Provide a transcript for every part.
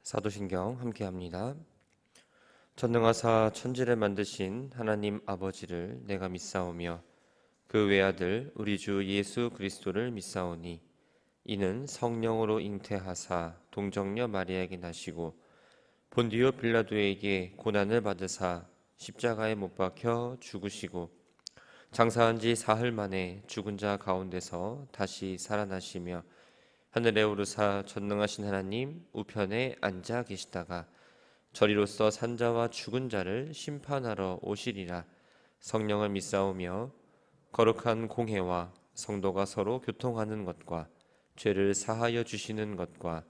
사도신경 함께합니다. 전능하사 천지를 만드신 하나님 아버지를 내가 믿사오며 그 외아들 우리 주 예수 그리스도를 믿사오니 이는 성령으로 잉태하사 동정녀 마리아에게 나시고 본디오 빌라도에게 고난을 받으사 십자가에 못 박혀 죽으시고 장사한 지 사흘 만에 죽은 자 가운데서 다시 살아나시며 하늘에 오르사 전능하신 하나님 우편에 앉아 계시다가 저리로서 산자와 죽은 자를 심판하러 오시리라. 성령을 믿사오며 거룩한 공회와 성도가 서로 교통하는 것과 죄를 사하여 주시는 것과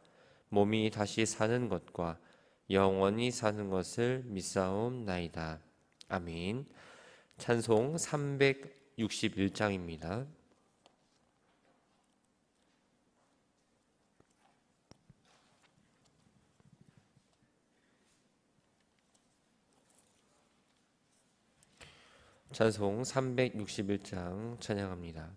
몸이 다시 사는 것과 영원히 사는 것을 믿사옵나이다. 아멘. 찬송 361장입니다. 찬송 361장 찬양합니다.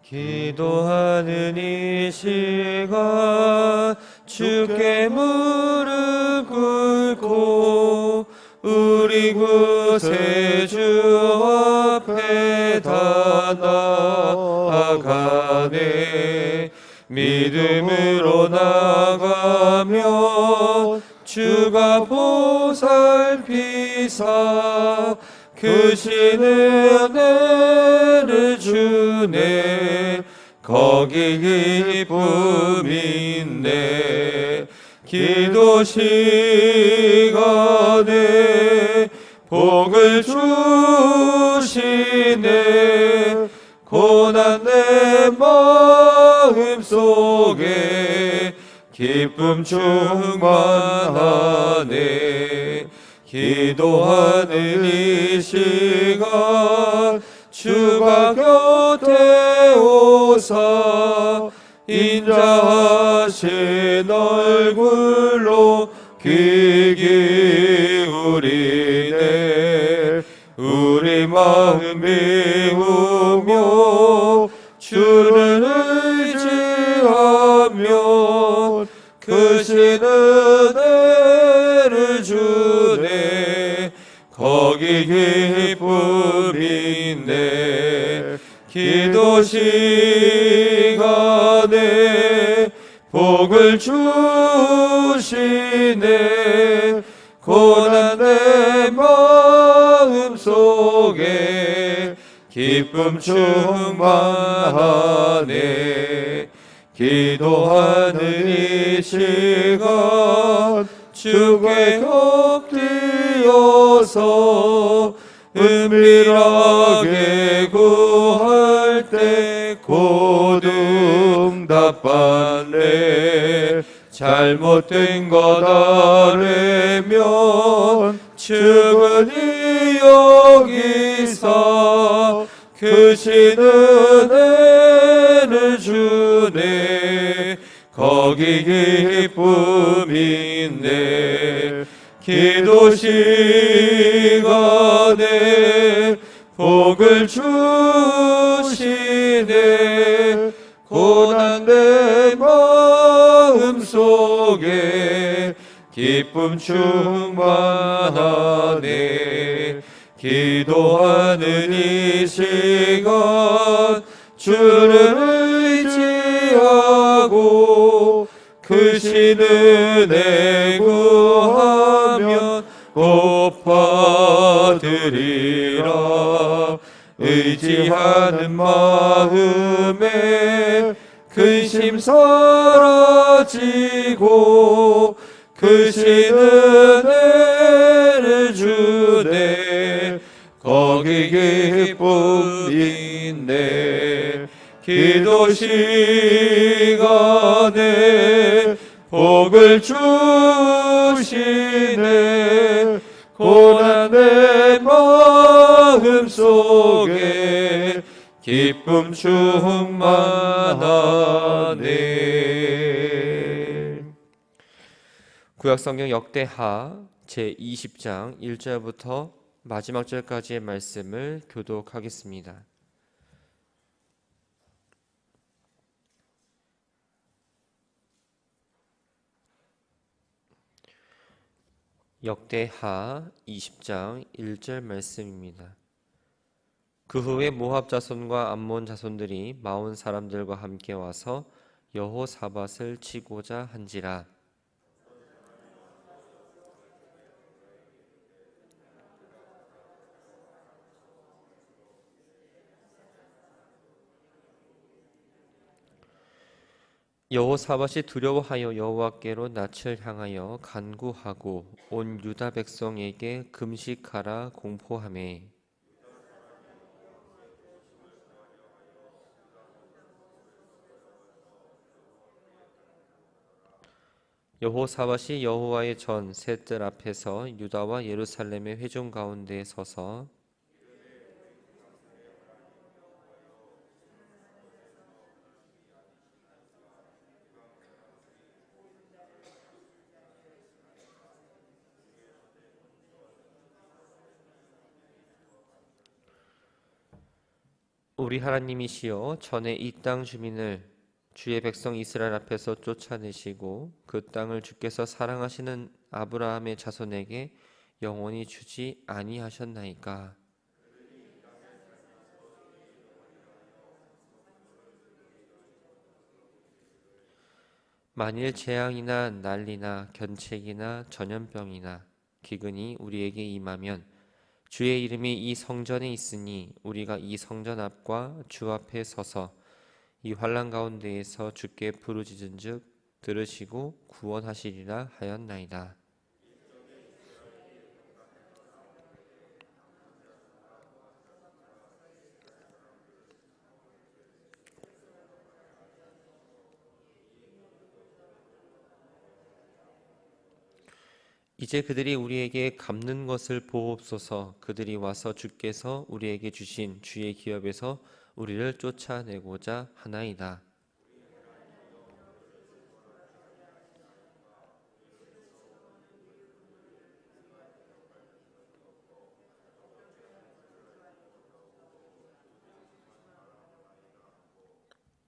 기도하는 이 시간 주께 무릎 꿇고 우리 구세주 앞에 다 나아가네. 믿음으로 나가면 주가 보살피사 크신 은혜를 주네. 거기 기쁨 있네. 기도 시간에 복을 주시네. 고난 내 마음 속에 기쁨 충만하네. 기도하는 이 시간 주가 곁에 오사 인자하신 얼굴로 귀 기울이네. 우리 마음 비우며 주를 의지하면 크신 은혜를 주네. 거기 기쁨 있네. 기도 시간에 복을 주시네. 고난 내 마음 속에 기쁨 충만하네. 기도하는 이 시간 주께 엎드려서 은밀하게 구할 때 곧 응답받네. 잘못된 것 아뢰면 측은히 여기사 크신 은혜를 주네. 거기 기쁨 있네. 기도 시간에 복을 주시네. 고난 내 마음 속에 기쁨 충만하네. 기도하는 이 시간 주를 의지하고 크신 은혜 구하면 복 받으리라. 의지하는 마음에 근심 사라지고 크신 은혜를 주네. 거기 기쁨 있네. 기도 시간에 복을 주시네. 고난 내 마음 속에 기쁨 충만하네. 구약성경 역대하 제20장 1절부터 마지막 절까지의 말씀을 교독하겠습니다. 역대하 20장 1절 말씀입니다. 그 후에 모압 자손과 암몬 자손들이 마온 사람들과 함께 와서 여호사밧을 치고자 한지라. 여호사밧이 두려워하여 여호와께로 낯을 향하여 간구하고 온 유다 백성에게 금식하라 공포하매 여호사밧이 여호와의 전 셋들 앞에서 유다와 예루살렘의 회중 가운데에 서서 우리 하나님이시여 전에 이 땅 주민을 주의 백성 이스라엘 앞에서 쫓아내시고 그 땅을 주께서 사랑하시는 아브라함의 자손에게 영원히 주지 아니하셨나이까. 만일 재앙이나 난리나 견책이나 전염병이나 기근이 우리에게 임하면 주의 이름이 이 성전에 있으니 우리가 이 성전 앞과 주 앞에 서서 이 환난 가운데에서 주께 부르짖은즉 들으시고 구원하시리라 하였나이다. 이제 그들이 우리에게 갚는 것을 보옵소서. 그들이 와서 주께서 우리에게 주신 주의 기업에서 우리를 쫓아내고자 하나이다.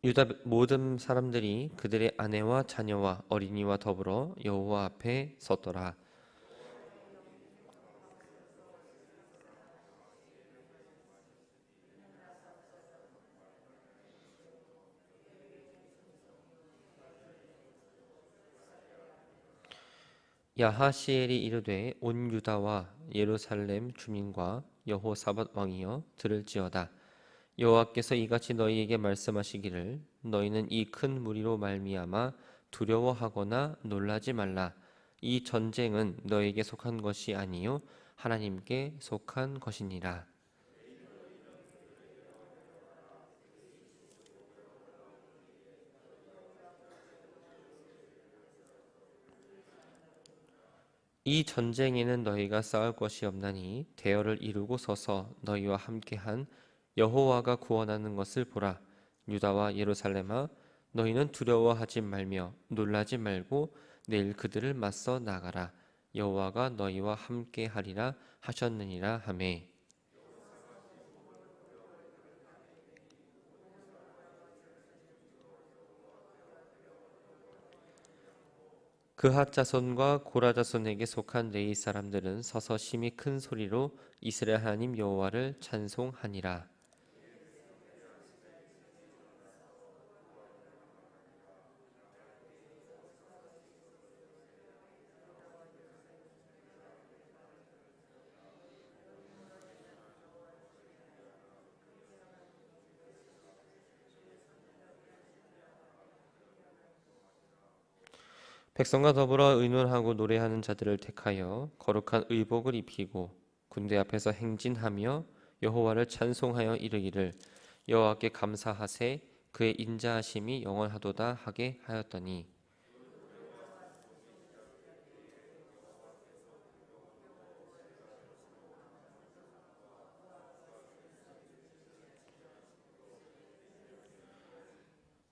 유다 모든 사람들이 그들의 아내와 자녀와 어린이와 더불어 여호와 앞에 섰더라. 야하시엘이 이르되 온 유다와 예루살렘 주민과 여호사밧 왕이여 들을지어다. 여호와께서 이같이 너희에게 말씀하시기를 너희는 이 큰 무리로 말미암아 두려워하거나 놀라지 말라. 이 전쟁은 너희에게 속한 것이 아니요 하나님께 속한 것이니라. 이 전쟁에는 너희가 싸울 것이 없나니 대열을 이루고 서서 너희와 함께한 여호와가 구원하는 것을 보라. 유다와 예루살렘아 너희는 두려워하지 말며 놀라지 말고 내일 그들을 맞서 나가라. 여호와가 너희와 함께하리라 하셨느니라 하매 그핫 자손과 고라 자손에게 속한 레위 사람들은 서서 심히 큰 소리로 이스라엘 하나님 여호와를 찬송하니라. 백성과 더불어 의논하고 노래하는 자들을 택하여 거룩한 의복을 입히고 군대 앞에서 행진하며 여호와를 찬송하여 이르기를 여호와께 감사하세 그의 인자하심이 영원하도다 하게 하였더니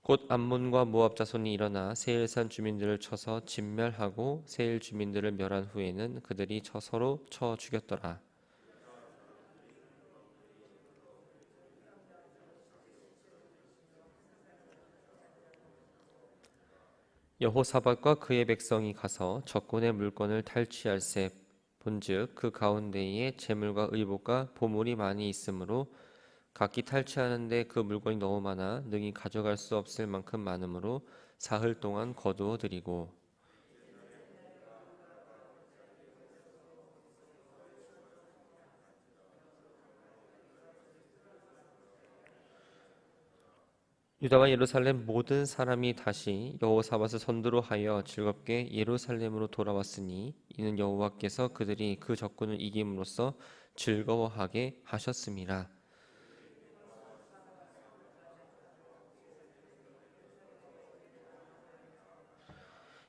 곧 암몬과 모압 자손이 일어나 세일산 주민들을 쳐서 진멸하고 세일 주민들을 멸한 후에는 그들이 서로 쳐 죽였더라. 여호사밧과 그의 백성이 가서 적군의 물건을 탈취할세. 본즉 그 가운데에 재물과 의복과 보물이 많이 있으므로 각기 탈취하는데 그 물건이 너무 많아 능히 가져갈 수 없을 만큼 많으므로 사흘 동안 거두어 드리고. 유다와 예루살렘 모든 사람이 다시 여호사밧을 선두로 하여 즐겁게 예루살렘으로 돌아왔으니 이는 여호와께서 그들이 그 적군을 이김으로써 즐거워하게 하셨습니다.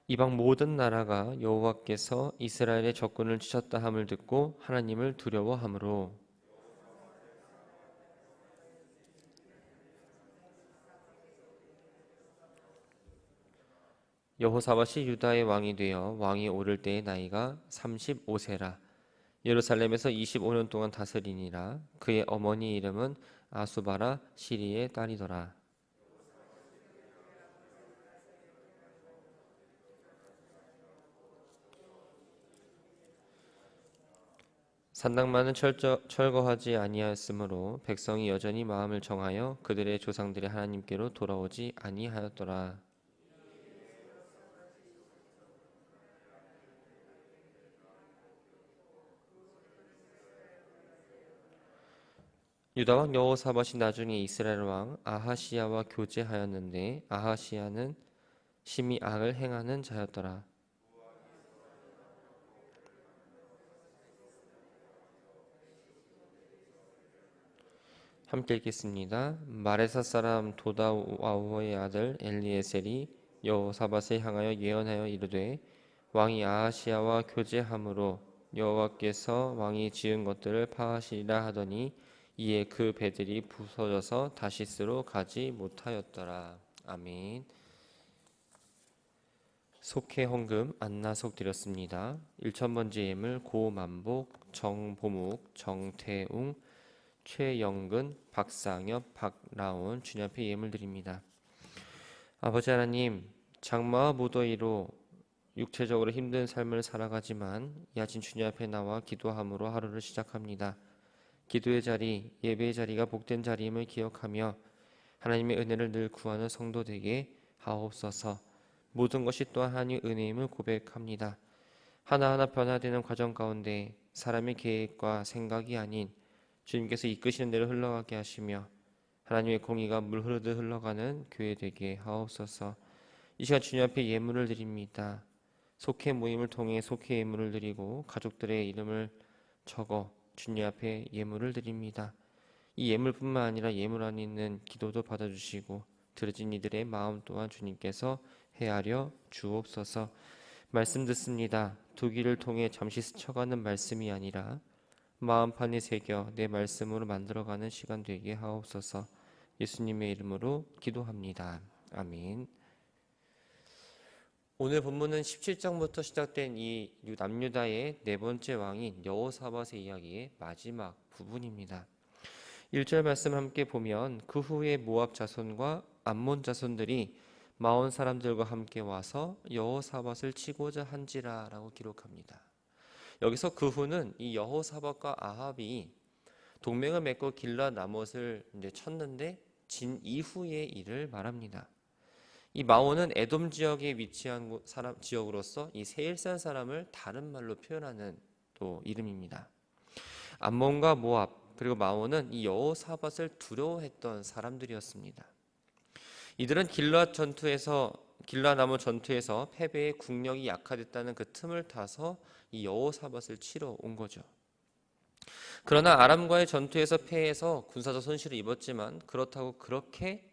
이방 모든 나라가 여호와께서 이스라엘의 적군을 치셨다 함을 듣고 하나님을 두려워하므로. 여호사밧이 유다의 왕이 되어 왕이 오를 때의 나이가 35세라. 예루살렘에서 25년 동안 다스리니라. 그의 어머니 이름은 아수바라 시리의 딸이더라. 산당만은 철거하지 아니하였으므로 백성이 여전히 마음을 정하여 그들의 조상들의 하나님께로 돌아오지 아니하였더라. 유다 왕 여호사밧이 나중에 이스라엘 왕 아하시야와 교제하였는데 아하시야는 심히 악을 행하는 자였더라. 함께 읽겠습니다. 마레사 사람 도다와우의 아들 엘리에셀이 여호사밧을 향하여 예언하여 이르되 왕이 아하시야와 교제함으로 여호와께서 왕이 지은 것들을 파하시리라 하더니 이에 그 배들이 부서져서 다시스로 가지 못하였더라. 아멘. 속회 헌금 안나속 드렸습니다. 1,000번째 예물 고만복, 정보묵, 정태웅, 최영근, 박상엽, 박라온 주님 앞에 예물 드립니다. 아버지 하나님, 장마와 무더위로 육체적으로 힘든 삶을 살아가지만 야진 주님 앞에 나와 기도함으로 하루를 시작합니다. 기도의 자리, 예배의 자리가 복된 자리임을 기억하며 하나님의 은혜를 늘 구하는 성도 되게 하옵소서. 모든 것이 또한 하나님의 은혜임을 고백합니다. 하나하나 변화되는 과정 가운데 사람의 계획과 생각이 아닌 주님께서 이끄시는 대로 흘러가게 하시며 하나님의 공의가 물 흐르듯 흘러가는 교회 되게 하옵소서. 이 시간 주님 앞에 예물을 드립니다. 속회 모임을 통해 속회 예물을 드리고 가족들의 이름을 적어 주님 앞에 예물을 드립니다. 이 예물뿐만 아니라 예물 안에 있는 기도도 받아주시고 들어진 이들의 마음 또한 주님께서 헤아려 주옵소서. 말씀 듣습니다. 두 귀를 통해 잠시 스쳐가는 말씀이 아니라 마음판에 새겨 내 말씀으로 만들어가는 시간 되게 하옵소서. 예수님의 이름으로 기도합니다. 아멘. 오늘 본문은 17장부터 시작된 이 남유다의 네 번째 왕인 여호사밧의 이야기의 마지막 부분입니다. 1절 말씀 함께 보면 그 후에 모압 자손과 암몬 자손들이 마온 사람들과 함께 와서 여호사밧을 치고자 한지라라고 기록합니다. 여기서 그 후는 이 여호사밧과 아합이 동맹을 맺고 길라 나못을 이제 쳤는데 진 이후의 일을 말합니다. 이 마온은 에돔 지역에 위치한 지역으로서 이 세일산 사람을 다른 말로 표현하는 또 이름입니다. 암몬과 모압 그리고 마온은 이 여호사밧을 두려워했던 사람들이었습니다. 이들은 길라 나무 전투에서 패배에 국력이 약화됐다는 그 틈을 타서 이 여호사밧을 치러 온 거죠. 그러나 아람과의 전투에서 패해서 군사적 손실을 입었지만 그렇다고 그렇게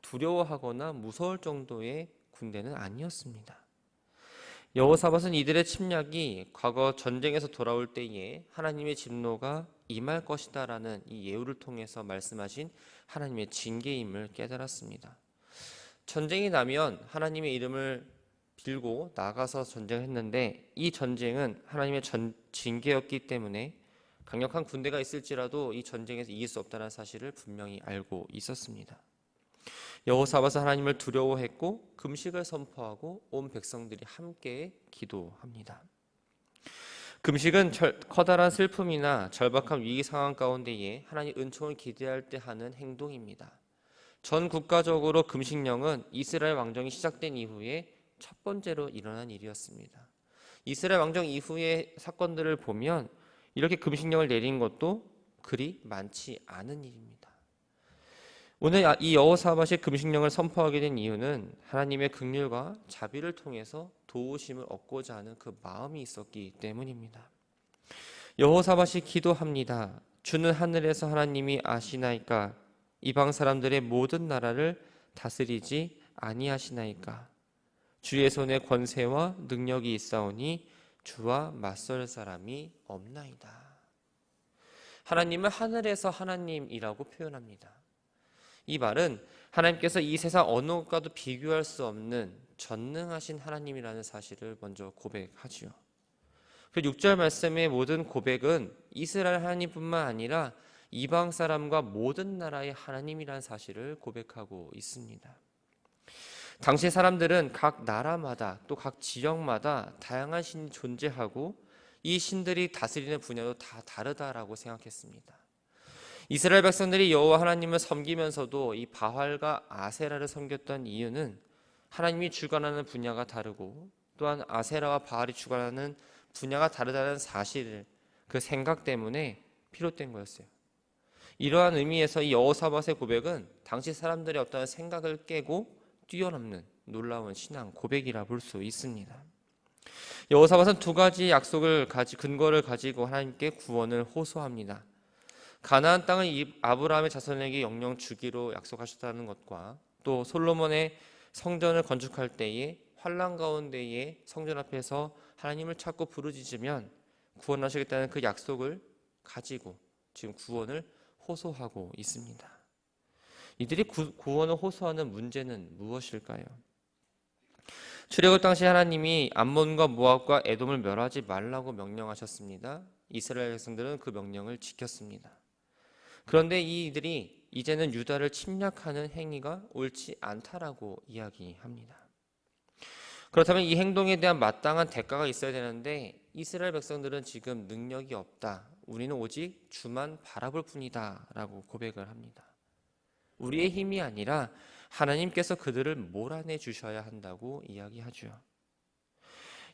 두려워하거나 무서울 정도의 군대는 아니었습니다. 여호사밧은 이들의 침략이 과거 전쟁에서 돌아올 때에 하나님의 진노가 임할 것이다라는 이 예우를 통해서 말씀하신 하나님의 징계임을 깨달았습니다. 전쟁이 나면 하나님의 이름을 빌고 나가서 전쟁했는데 이 전쟁은 하나님의 징계였기 때문에 강력한 군대가 있을지라도 이 전쟁에서 이길 수 없다는 사실을 분명히 알고 있었습니다. 여호사밧은 하나님을 두려워했고 금식을 선포하고 온 백성들이 함께 기도합니다. 금식은 커다란 슬픔이나 절박한 위기 상황 가운데에 하나님 은총을 기대할 때 하는 행동입니다. 전 국가적으로 금식령은 이스라엘 왕정이 시작된 이후에 첫 번째로 일어난 일이었습니다. 이스라엘 왕정 이후의 사건들을 보면 이렇게 금식령을 내린 것도 그리 많지 않은 일입니다. 오늘 이 여호사밧이 금식령을 선포하게 된 이유는 하나님의 긍휼과 자비를 통해서 도우심을 얻고자 하는 그 마음이 있었기 때문입니다. 여호사밧이 기도합니다. 주는 하늘에서 하나님이 아시나이까? 이방 사람들의 모든 나라를 다스리지 아니하시나이까? 주의 손에 권세와 능력이 있사오니 주와 맞설 사람이 없나이다. 하나님은 하늘에서 하나님이라고 표현합니다. 이 말은 하나님께서 이 세상 어느 것과도 비교할 수 없는 전능하신 하나님이라는 사실을 먼저 고백하지요. 그 6절 말씀의 모든 고백은 이스라엘 하나님뿐만 아니라 이방 사람과 모든 나라의 하나님이라는 사실을 고백하고 있습니다. 당시 사람들은 각 나라마다 또 각 지역마다 다양한 신이 존재하고 이 신들이 다스리는 분야도 다 다르다라고 생각했습니다. 이스라엘 백성들이 여호와 하나님을 섬기면서도 이 바알과 아세라를 섬겼던 이유는 하나님이 주관하는 분야가 다르고 또한 아세라와 바알이 주관하는 분야가 다르다는 사실, 그 생각 때문에 비롯된 거였어요. 이러한 의미에서 이 여호사밧의 고백은 당시 사람들의 어떤 생각을 깨고 뛰어넘는 놀라운 신앙 고백이라 볼 수 있습니다. 여호사밧은 두 가지 근거를 가지고 하나님께 구원을 호소합니다. 가나안 땅을 아브라함의 자손에게 영영 주기로 약속하셨다는 것과 또 솔로몬의 성전을 건축할 때에 환난 가운데에 성전 앞에서 하나님을 찾고 부르짖으면 구원하시겠다는 그 약속을 가지고 지금 구원을 호소하고 있습니다. 이들이 구원을 호소하는 문제는 무엇일까요? 출애굽 당시 하나님이 암몬과 모압과 에돔을 멸하지 말라고 명령하셨습니다. 이스라엘 백성들은 그 명령을 지켰습니다. 그런데 이들이 이제는 유다를 침략하는 행위가 옳지 않다라고 이야기합니다. 그렇다면 이 행동에 대한 마땅한 대가가 있어야 되는데 이스라엘 백성들은 지금 능력이 없다. 우리는 오직 주만 바라볼 뿐이다 라고 고백을 합니다. 우리의 힘이 아니라 하나님께서 그들을 몰아내 주셔야 한다고 이야기하죠.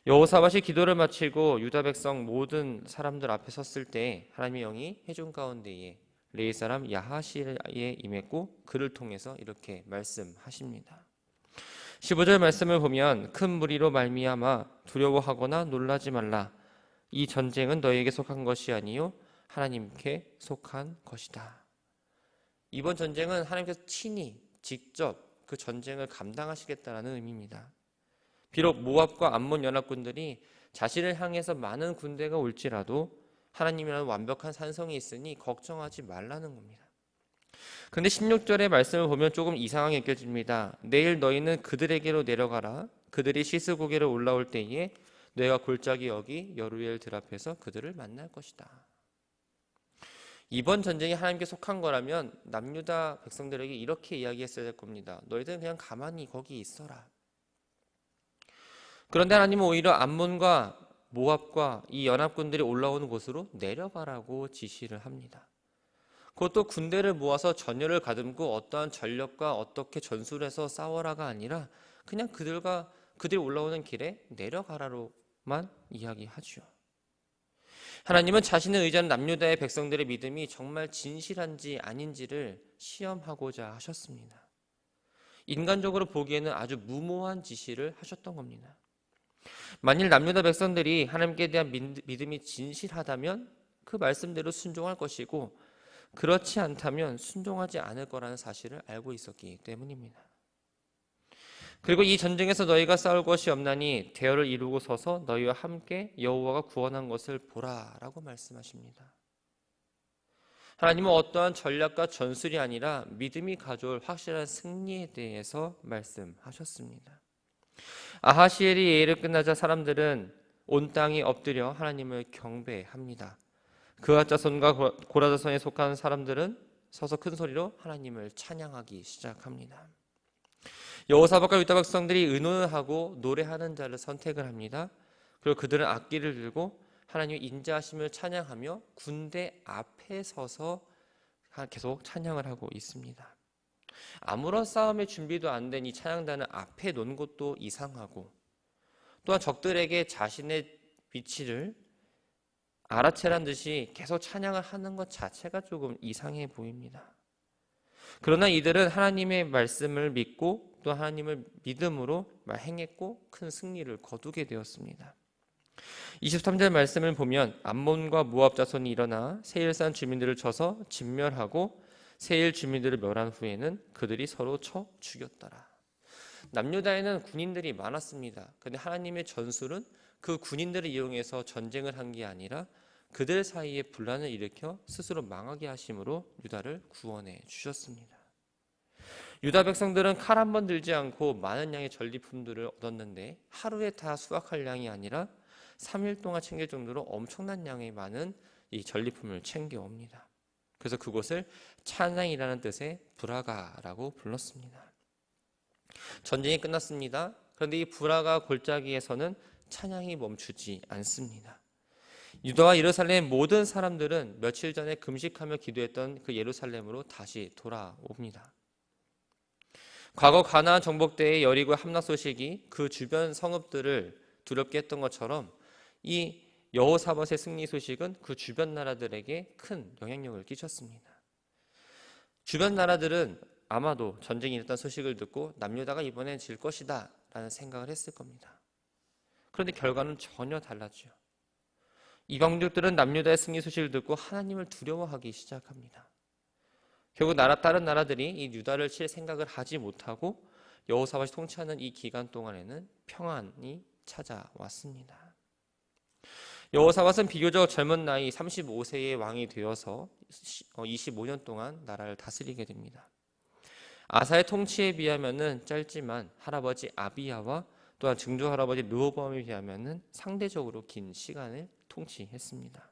여호사밧이 기도를 마치고 유다 백성 모든 사람들 앞에 섰을 때 하나님의 영이 회중 가운데에 레위 사람 야하시에 임했고 그를 통해서 이렇게 말씀하십니다. 15절 말씀을 보면 큰 무리로 말미암아 두려워하거나 놀라지 말라. 이 전쟁은 너희에게 속한 것이 아니요 하나님께 속한 것이다. 이번 전쟁은 하나님께서 친히 직접 그 전쟁을 감당하시겠다는 의미입니다. 비록 모압과 암몬 연합군들이 자신을 향해서 많은 군대가 올지라도 하나님이라는 완벽한 산성이 있으니 걱정하지 말라는 겁니다. 그런데 16절의 말씀을 보면 조금 이상하게 느껴집니다. 내일 너희는 그들에게로 내려가라. 그들이 시스고개로 올라올 때에 너희가 골짜기 여기 여루엘 들 앞에서 그들을 만날 것이다. 이번 전쟁이 하나님께 속한 거라면 남유다 백성들에게 이렇게 이야기했어야 될 겁니다. 너희들은 그냥 가만히 거기 있어라. 그런데 하나님은 오히려 암몬과 모압과 이 연합군들이 올라오는 곳으로 내려가라고 지시를 합니다. 그것도 군대를 모아서 전열을 가듬고 어떠한 전력과 어떻게 전술해서 싸워라가 아니라 그냥 그들이 올라오는 길에 내려가라로만 이야기하죠. 하나님은 자신의 의지하는 남유다의 백성들의 믿음이 정말 진실한지 아닌지를 시험하고자 하셨습니다. 인간적으로 보기에는 아주 무모한 지시를 하셨던 겁니다. 만일 남유다 백성들이 하나님께 대한 믿음이 진실하다면 그 말씀대로 순종할 것이고 그렇지 않다면 순종하지 않을 거라는 사실을 알고 있었기 때문입니다. 그리고 이 전쟁에서 너희가 싸울 것이 없나니 대열을 이루고 서서 너희와 함께 여호와가 구원한 것을 보라라고 말씀하십니다. 하나님은 어떠한 전략과 전술이 아니라 믿음이 가져올 확실한 승리에 대해서 말씀하셨습니다. 아하시엘이 예를 끝나자 사람들은 온 땅이 엎드려 하나님을 경배합니다. 그앗 자손과 고라 자손에 속한 사람들은 서서 큰 소리로 하나님을 찬양하기 시작합니다. 여호사밧과 유다 백성들이 의논을 하고 노래하는 자를 선택을 합니다. 그리고 그들은 악기를 들고 하나님의 인자하심을 찬양하며 군대 앞에 서서 계속 찬양을 하고 있습니다. 아무런 싸움의 준비도 안 된 이 찬양단을 앞에 놓은 것도 이상하고, 또한 적들에게 자신의 위치를 알아채란 듯이 계속 찬양을 하는 것 자체가 조금 이상해 보입니다. 그러나 이들은 하나님의 말씀을 믿고 또 하나님을 믿음으로 행했고 큰 승리를 거두게 되었습니다. 23절 말씀을 보면 암몬과 모압 자손이 일어나 세일산 주민들을 쳐서 진멸하고 세일 주민들을 멸한 후에는 그들이 서로 쳐 죽였더라. 남유다에는 군인들이 많았습니다. 그런데 하나님의 전술은 그 군인들을 이용해서 전쟁을 한 게 아니라 그들 사이에 분란을 일으켜 스스로 망하게 하심으로 유다를 구원해 주셨습니다. 유다 백성들은 칼 한 번 들지 않고 많은 양의 전리품들을 얻었는데 하루에 다 수확할 양이 아니라 3일 동안 챙길 정도로 엄청난 양의 많은 이 전리품을 챙겨옵니다. 그래서 그곳을 찬양이라는 뜻의 브라가라고 불렀습니다. 전쟁이 끝났습니다. 그런데 이 브라가 골짜기에서는 찬양이 멈추지 않습니다. 유다와 예루살렘의 모든 사람들은 며칠 전에 금식하며 기도했던 그 예루살렘으로 다시 돌아옵니다. 과거 가나안 정복 때의 여리고의 함락 소식이 그 주변 성읍들을 두렵게 했던 것처럼 이 여호사밧의 승리 소식은 그 주변 나라들에게 큰 영향력을 끼쳤습니다. 주변 나라들은 아마도 전쟁이 일어났다는 소식을 듣고 남유다가 이번엔 질 것이다 라는 생각을 했을 겁니다. 그런데 결과는 전혀 달랐죠. 이방족들은 남유다의 승리 소식을 듣고 하나님을 두려워하기 시작합니다. 결국 다른 나라들이 이 유다를 칠 생각을 하지 못하고 여호사밧이 통치하는 이 기간 동안에는 평안이 찾아왔습니다. 여호사밧은 비교적 젊은 나이 35세의 왕이 되어서 25년 동안 나라를 다스리게 됩니다. 아사의 통치에 비하면은 짧지만 할아버지 아비야와 또한 증조 할아버지 르호보암에 비하면은 상대적으로 긴 시간을 통치했습니다.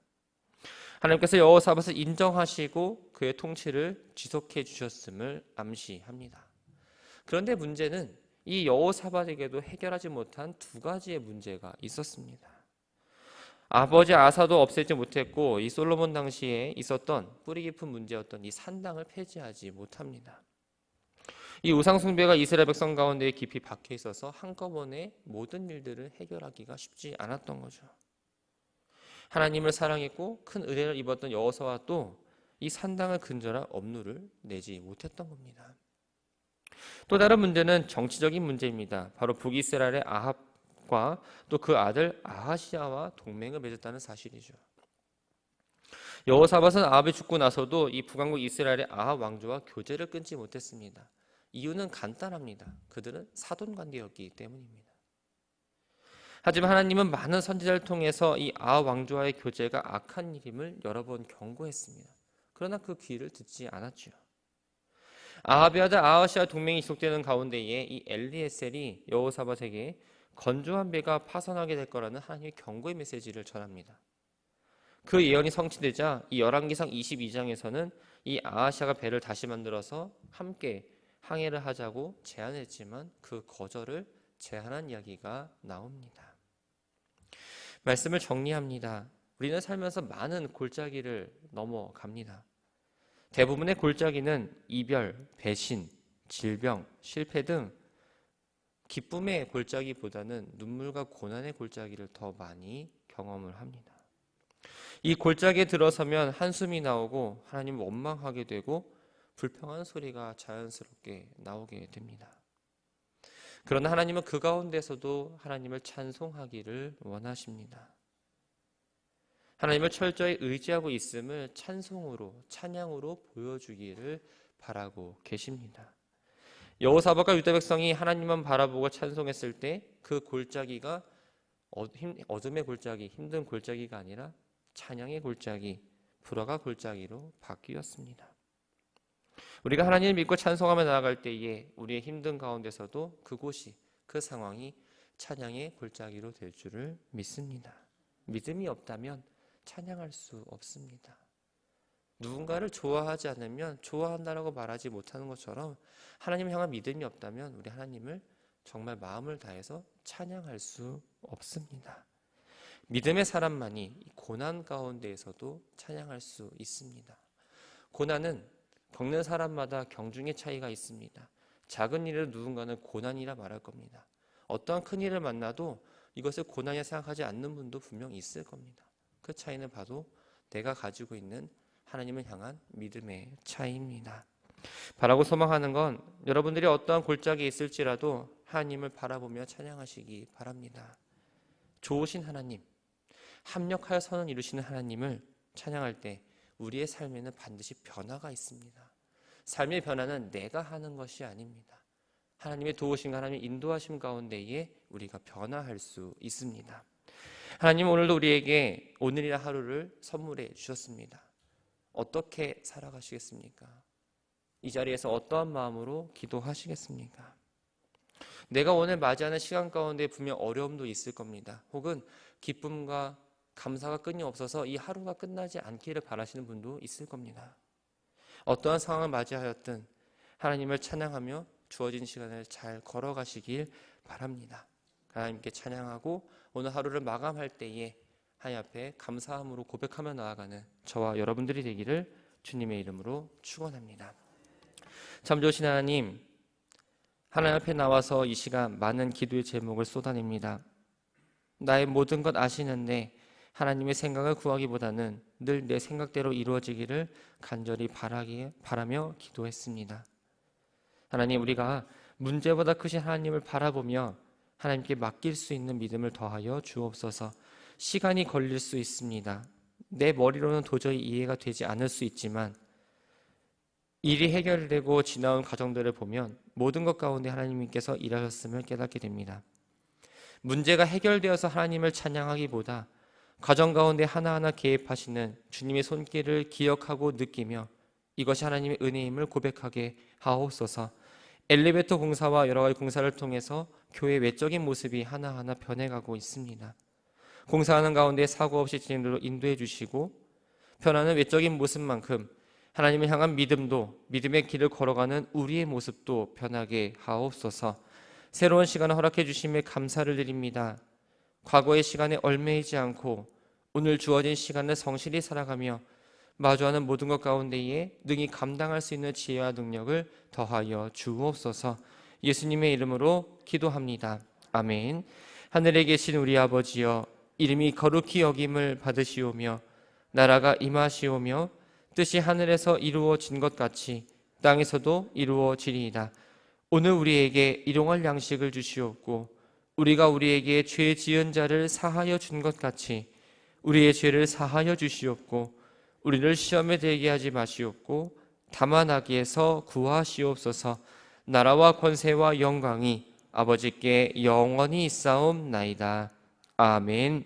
하나님께서 여호사밧을 인정하시고 그의 통치를 지속해 주셨음을 암시합니다. 그런데 문제는 이 여호사밧에게도 해결하지 못한 두 가지의 문제가 있었습니다. 아버지 아사도 없애지 못했고 이 솔로몬 당시에 있었던 뿌리 깊은 문제였던 이 산당을 폐지하지 못합니다. 이 우상 숭배가 이스라엘 백성 가운데 깊이 박혀 있어서 한꺼번에 모든 일들을 해결하기가 쉽지 않았던 거죠. 하나님을 사랑했고 큰 은혜를 입었던 여호사밧도 이 산당을 근절할 업무를 내지 못했던 겁니다. 또 다른 문제는 정치적인 문제입니다. 바로 북이스라엘의 아합과 또 그 아들 아하시야와 동맹을 맺었다는 사실이죠. 여호사밧은 아합이 죽고 나서도 이 북왕국 이스라엘의 아합 왕조와 교제를 끊지 못했습니다. 이유는 간단합니다. 그들은 사돈 관계였기 때문입니다. 하지만 하나님은 많은 선지자를 통해서 이 아합 왕조와의 교제가 악한 일임을 여러 번 경고했습니다. 그러나 그 귀를 듣지 않았죠. 아합의 아들 아하시아 동맹이 지속되는 가운데에 이 엘리에셀이 여호사밧에게 건조한 배가 파손하게 될 거라는 하나님의 경고의 메시지를 전합니다. 그 예언이 성취되자 이 열왕기상 22장에서는 이 아하시아가 배를 다시 만들어서 함께 항해를 하자고 제안했지만 그 거절을 제안한 이야기가 나옵니다. 말씀을 정리합니다. 우리는 살면서 많은 골짜기를 넘어갑니다. 대부분의 골짜기는 이별, 배신, 질병, 실패 등 기쁨의 골짜기보다는 눈물과 고난의 골짜기를 더 많이 경험을 합니다. 이 골짜기에 들어서면 한숨이 나오고 하나님을 원망하게 되고 불평하는 소리가 자연스럽게 나오게 됩니다. 그러나 하나님은 그 가운데서도 하나님을 찬송하기를 원하십니다. 하나님을 철저히 의지하고 있음을 찬송으로, 찬양으로 보여주기를 바라고 계십니다. 여호사밧과 유다 백성이 하나님만 바라보고 찬송했을 때 그 골짜기가 어둠의 골짜기, 힘든 골짜기가 아니라 찬양의 골짜기, 불화가 골짜기로 바뀌었습니다. 우리가 하나님을 믿고 찬송하며 나아갈 때에 우리의 힘든 가운데서도 그곳이, 그 상황이 찬양의 골짜기로 될 줄을 믿습니다. 믿음이 없다면 찬양할 수 없습니다. 누군가를 좋아하지 않으면 좋아한다라고 말하지 못하는 것처럼 하나님을 향한 믿음이 없다면 우리 하나님을 정말 마음을 다해서 찬양할 수 없습니다. 믿음의 사람만이 고난 가운데에서도 찬양할 수 있습니다. 고난은 겪는 사람마다 경중의 차이가 있습니다. 작은 일을 누군가는 고난이라 말할 겁니다. 어떠한 큰 일을 만나도 이것을 고난이라 생각하지 않는 분도 분명 있을 겁니다. 그 차이는 바로 내가 가지고 있는 하나님을 향한 믿음의 차이입니다. 바라고 소망하는 건 여러분들이 어떠한 골짜기에 있을지라도 하나님을 바라보며 찬양하시기 바랍니다. 좋으신 하나님, 합력하여 선을 이루시는 하나님을 찬양할 때 우리의 삶에는 반드시 변화가 있습니다. 삶의 변화는 내가 하는 것이 아닙니다. 하나님의 도우심과 하나님의 인도하심 가운데에 우리가 변화할 수 있습니다. 하나님 오늘도 우리에게 오늘이라 하루를 선물해 주셨습니다. 어떻게 살아가시겠습니까? 이 자리에서 어떠한 마음으로 기도하시겠습니까? 내가 오늘 맞이하는 시간 가운데 분명 어려움도 있을 겁니다. 혹은 기쁨과 감사가 끊임없어서 이 하루가 끝나지 않기를 바라시는 분도 있을 겁니다. 어떠한 상황을 맞이하였든 하나님을 찬양하며 주어진 시간을 잘 걸어가시길 바랍니다. 하나님께 찬양하고 오늘 하루를 마감할 때에 하나님 앞에 감사함으로 고백하며 나아가는 저와 여러분들이 되기를 주님의 이름으로 축원합니다. 참 좋으신 하나님 앞에 나와서 이 시간 많은 기도의 제목을 쏟아냅니다. 나의 모든 것 아시는데 하나님의 생각을 구하기보다는 늘 내 생각대로 이루어지기를 간절히 바라며 기도했습니다. 하나님, 우리가 문제보다 크신 하나님을 바라보며 하나님께 맡길 수 있는 믿음을 더하여 주옵소서. 시간이 걸릴 수 있습니다. 내 머리로는 도저히 이해가 되지 않을 수 있지만 일이 해결되고 지나온 과정들을 보면 모든 것 가운데 하나님께서 일하셨음을 깨닫게 됩니다. 문제가 해결되어서 하나님을 찬양하기보다 과정 가운데 하나하나 개입하시는 주님의 손길을 기억하고 느끼며 이것이 하나님의 은혜임을 고백하게 하옵소서. 엘리베이터 공사와 여러 가지 공사를 통해서 교회 외적인 모습이 하나하나 변해가고 있습니다. 공사하는 가운데 사고 없이 진행되도록 인도해 주시고 변하는 외적인 모습만큼 하나님을 향한 믿음도 믿음의 길을 걸어가는 우리의 모습도 변하게 하옵소서. 새로운 시간을 허락해 주심에 감사를 드립니다. 과거의 시간에 얽매이지 않고 오늘 주어진 시간을 성실히 살아가며 마주하는 모든 것 가운데에 능히 감당할 수 있는 지혜와 능력을 더하여 주옵소서. 예수님의 이름으로 기도합니다. 아멘. 하늘에 계신 우리 아버지여, 이름이 거룩히 여김을 받으시오며 나라가 임하시오며 뜻이 하늘에서 이루어진 것 같이 땅에서도 이루어지리이다. 오늘 우리에게 일용할 양식을 주시옵고 우리가 우리에게 죄 지은 자를 사하여 준 것 같이 우리의 죄를 사하여 주시옵고 우리를 시험에 들게 하지 마시옵고 다만 악에서 구하시옵소서. 나라와 권세와 영광이 아버지께 영원히 있사옵나이다. 아멘.